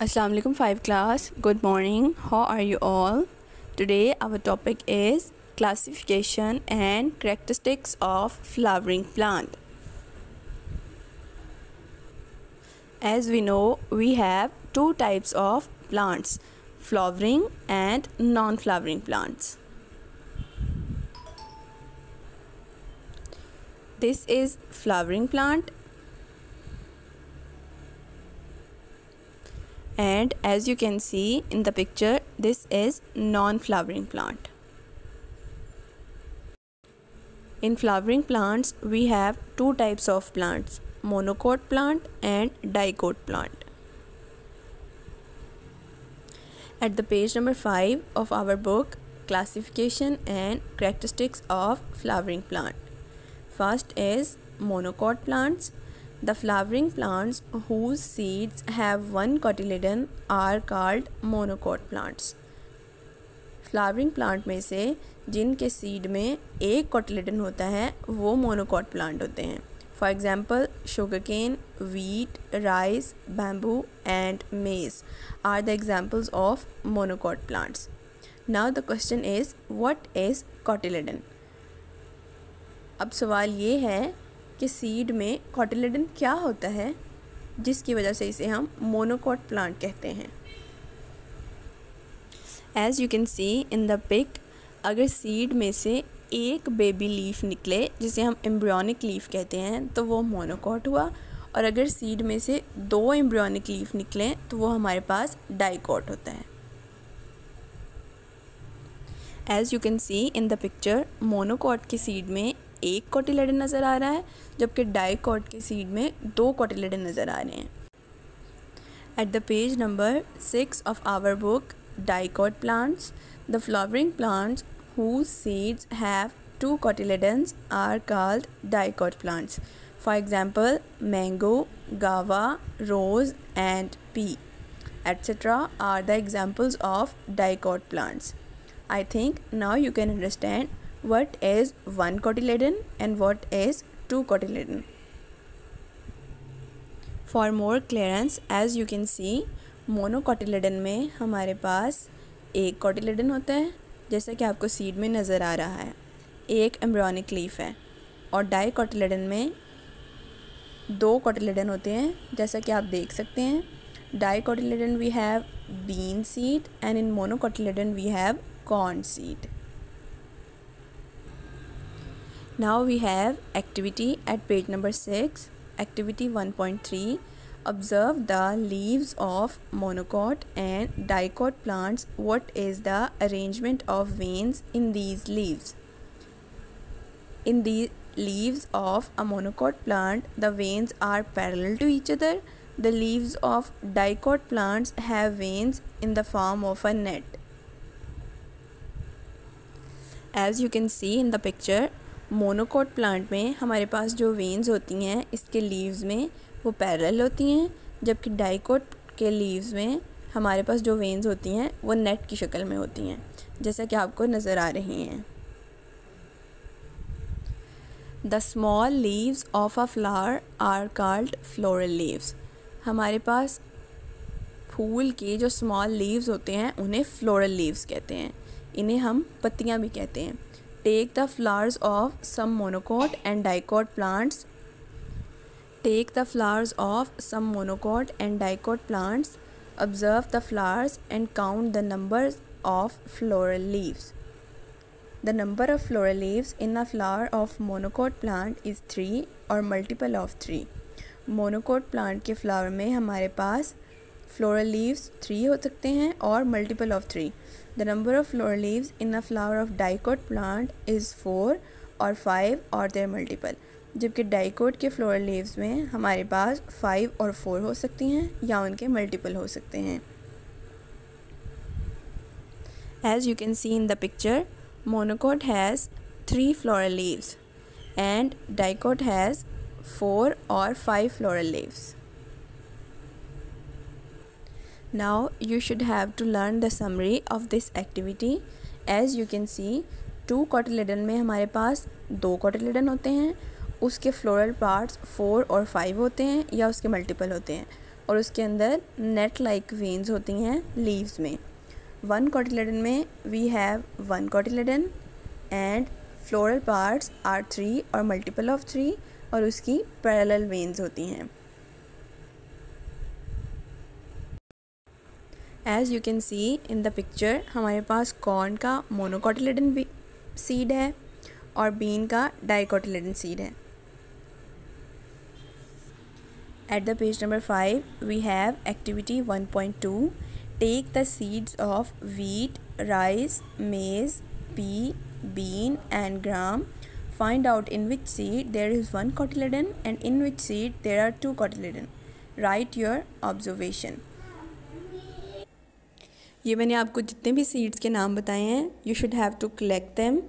Assalamu alaikum 5 class. Good morning. How are you all? Today our topic is classification and characteristics of flowering plant. As we know, we have two types of plants, flowering and non-flowering plants. This is flowering plant, and as you can see in the picture, this is non-flowering plant. In flowering plants, we have two types of plants, monocot plant and dicot plant. At the page number 5 of our book, Classification and Characteristics of Flowering Plant. First is monocot plants. The flowering plants whose seeds have one cotyledon are called monocot plants. Flowering plant में से जिनके seed में एक cotyledon होता है वो monocot plant होते हैं. For example sugarcane, wheat, rice, bamboo and maize are the examples of monocot plants. Now the question is what is cotyledon. अब सवाल ये है कि सीड में कोटिलेडन क्या होता है जिसकी वजह से इसे हम मोनोकॉट प्लांट कहते हैं. As you can see in the pic, अगर सीड में से एक बेबी लीफ निकले जिसे हम एम्ब्रियोनिक लीफ कहते हैं तो वो मोनोकॉट हुआ, और अगर सीड में से दो एम्ब्रियोनिक लीफ निकलें तो वो हमारे पास डाइकॉट होता है. As you can see in the picture, monocot के सीड में एक कोटिलेडन नज़र आ रहा है जबकि डाइकॉट के सीड में दो कोटिलेडन नज़र आ रहे हैं. Eight the page number 6 of our book, Dicot plants, the flowering plants whose seeds have two cotyledons are called dicot plants. For example, mango, guava, rose and pea, etc. are the examples of dicot plants. I think now you can understand what is one cotyledon and what is two cotyledon. For more clearance, as you can see, monocotyledon में हमारे पास एक cotyledon होता है जैसा कि आपको seed में नज़र आ रहा है, एक एम्ब्रियोनिक लीफ है, और डाइकोटिलेडन में दो कोटिलेडन होते हैं जैसा कि आप देख सकते हैं. Dicotyledon we have bean seed and in monocotyledon we have corn seed. Now we have activity at page number 6. Activity 1.3. Observe the leaves of monocot and dicot plants. What is the arrangement of veins in these leaves? In the leaves of a monocot plant, the veins are parallel to each other. The leaves of dicot plants have veins in the form of a net. As you can see in the picture, monocot plant में हमारे पास जो veins होती हैं इसके leaves में वो parallel होती हैं, जबकि डाइकोट के लीव्स में हमारे पास जो वेन्स होती हैं वो नेट की शक्ल में होती हैं जैसा कि आपको नज़र आ रही हैं. The small leaves of a flower are called floral leaves. हमारे पास फूल के जो स्मॉल लीव्स होते हैं उन्हें फ्लोरल लीव्स कहते हैं. इन्हें हम पत्तियाँ भी कहते हैं. Take the flowers of some monocot and dicot plants. Take the flowers of some monocot and dicot plants. Observe the flowers and count the numbers of floral leaves. The number of floral leaves in a flower of monocot plant is 3 or multiple of 3. Monocot plant के flower में हमारे पास floral leaves 3 हो सकते हैं और multiple of 3. The number of floral leaves in a flower of dicot plant is 4 or 5 or their multiple. जबकि dicot के floral leaves में हमारे पास 5 और 4 हो सकती हैं या उनके multiple हो सकते हैं. As you can see in the picture, monocot has 3 floral leaves and dicot has 4 or 5 floral leaves. Now you should have to learn the summary of this activity. As you can see, 2 cotyledon में हमारे पास 2 cotyledon होते हैं, उसके floral parts 4 और 5 होते हैं या उसके मल्टीपल होते हैं, और उसके अंदर नेट लाइक वेन्स होती हैं लीव्स में। वन कोटिलेडन में we have one cotyledon and floral parts are 3 और मल्टीपल ऑफ 3 और उसकी पैरेलल वेन्स होती हैं। As you can see in the picture हमारे पास कॉर्न का मोनोकोटिलेडन सीड है और बीन का डाइकोटिलेडन सीड है। At the page number 5, we have activity 1.2. Take the seeds of wheat, rice, maize, pea, bean and gram. Find out in which seed there is one cotyledon and in which seed there are two cotyledon. Write your observation. ये मैंने आपको जितने भी seeds के नाम बताए हैं, you should have to collect them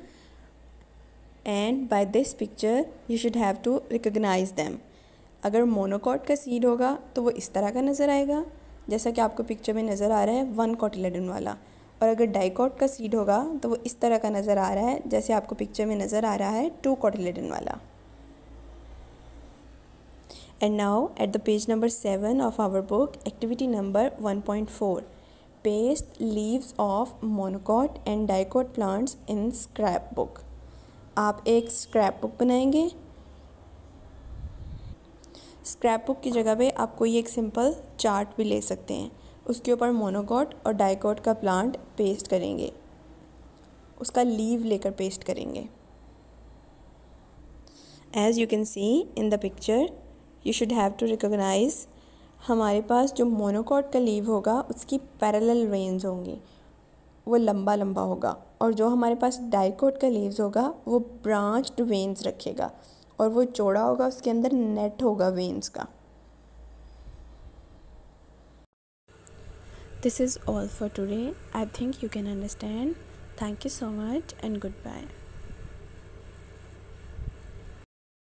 and by this picture you should have to recognize them. अगर मोनोकॉट का सीड होगा तो वो इस तरह का नज़र आएगा जैसा कि आपको पिक्चर में नज़र आ रहा है वन कोटिलेडन वाला, और अगर डाइकॉट का सीड होगा तो वो इस तरह का नज़र आ रहा है जैसे आपको पिक्चर में नज़र आ रहा है टू कोटिलेडन वाला। And now at the page number 7 of our book activity number 1.4 paste leaves of monocot and dicot plants in scrap book. आप एक स्क्रैप बुक बनाएंगे। स्क्रैप बुक की जगह पे आप कोई एक सिंपल चार्ट भी ले सकते हैं, उसके ऊपर मोनोकॉट और डाइकॉट का प्लांट पेस्ट करेंगे, उसका लीव लेकर पेस्ट करेंगे। As you can see in the picture you should have to recognise हमारे पास जो मोनोकॉट का लीव होगा उसकी पैरेलल वेन्स होंगी, वो लंबा लंबा होगा, और जो हमारे पास डाइकॉट का लीव्स होगा वो ब्रांच्ड वेन्स रखेगा और वो चौड़ा होगा, उसके अंदर नेट होगा वेन्स का। This is all for today. I think you can understand. Thank you so much and good bye.